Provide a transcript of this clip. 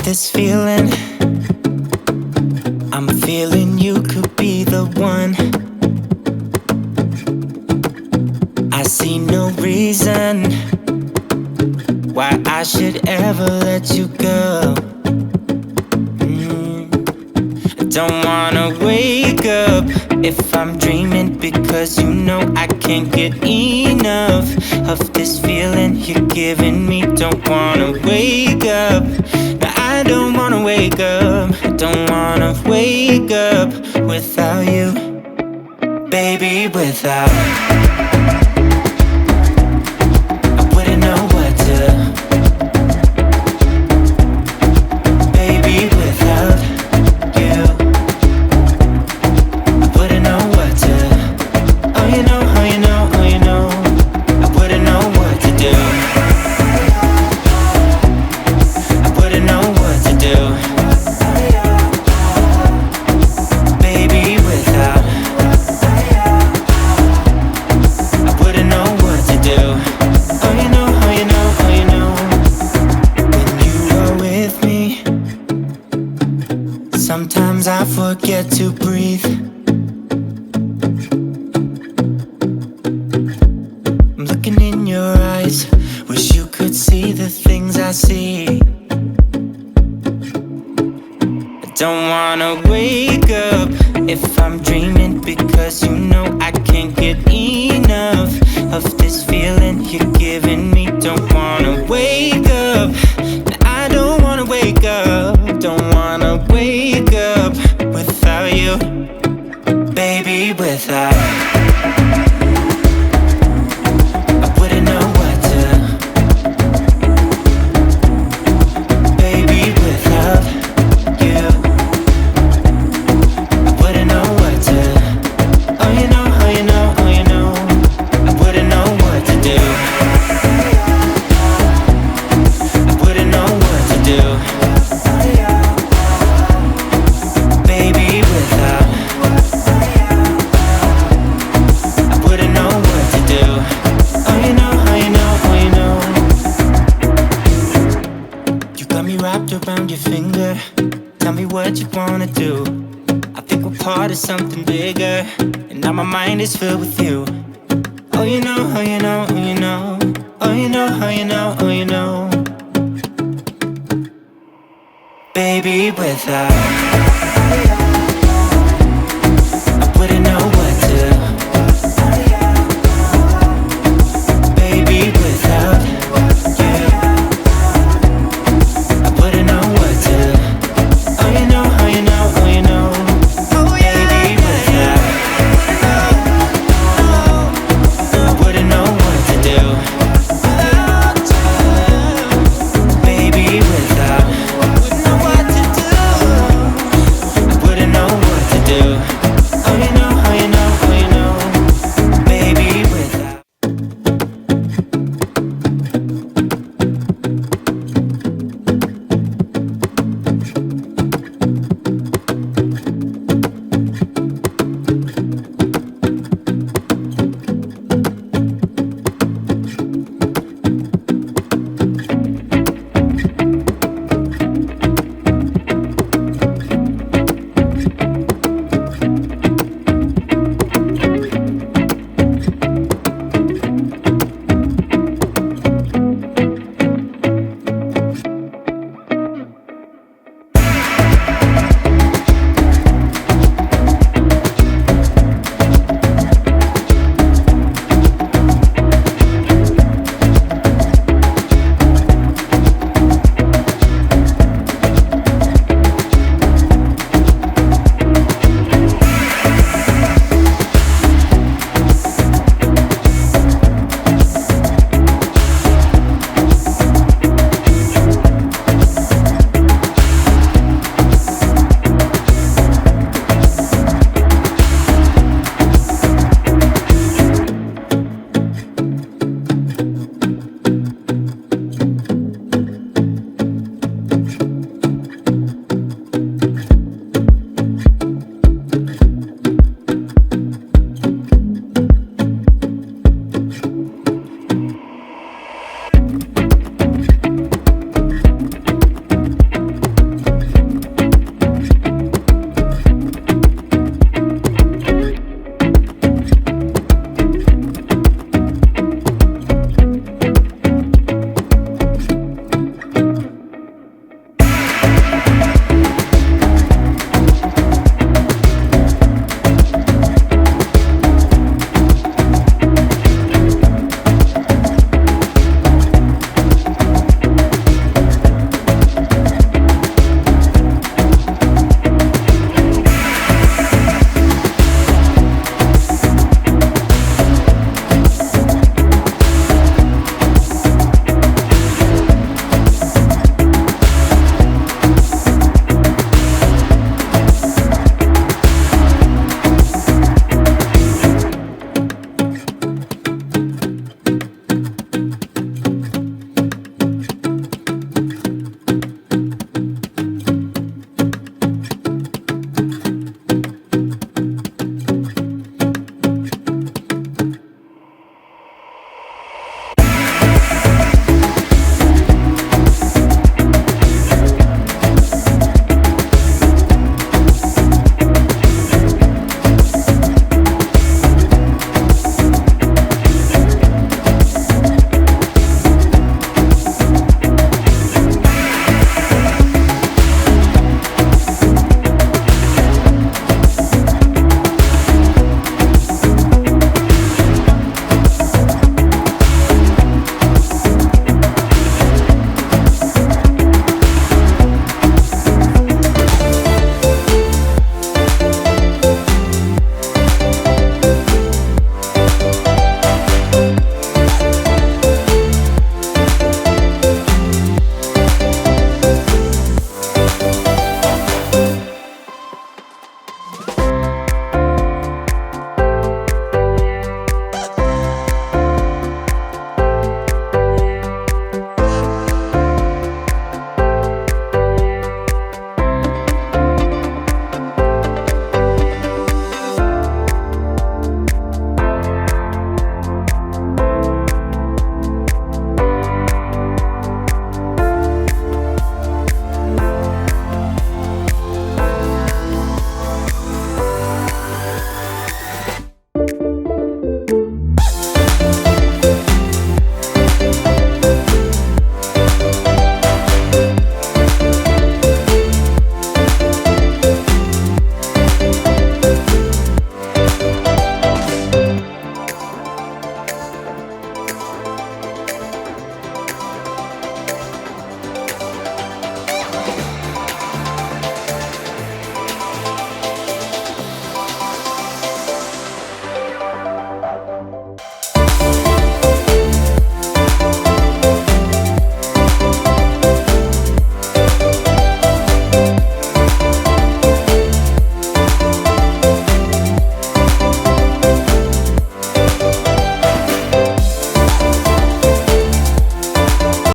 This feeling, I'm feeling you could be the one. I see no reason why I should ever let you go. I don't wanna wake up if I'm dreaming, because you know I can't get enough of this feeling you're giving me. Don't wanna wake up. I don't wanna wake up, I don't wanna wake up without you, baby, without. I wouldn't know what to, baby, without you. I wouldn't know what to, oh you know, oh you know, oh you know, I wouldn't know what to do. Sometimes I forget to breathe. I'm looking in your eyes, wish you could see the things I see. I don't wanna wake up if I'm dreaming, because you know I can't get enough of this feeling you're giving me. Don't wanna wake up, I don't wanna wake up, don't wanna wake up without you, baby, without. I wouldn't know what to, baby, without you. I wouldn't know what to, oh you know, oh you know, oh you know, I wouldn't know what to do. I wouldn't know what to do. Around your finger, tell me what you wanna do. I think we're part of something bigger, and now my mind is filled with you. Oh you know, oh you know, oh you know, oh you know, oh you know, oh you know, baby, without.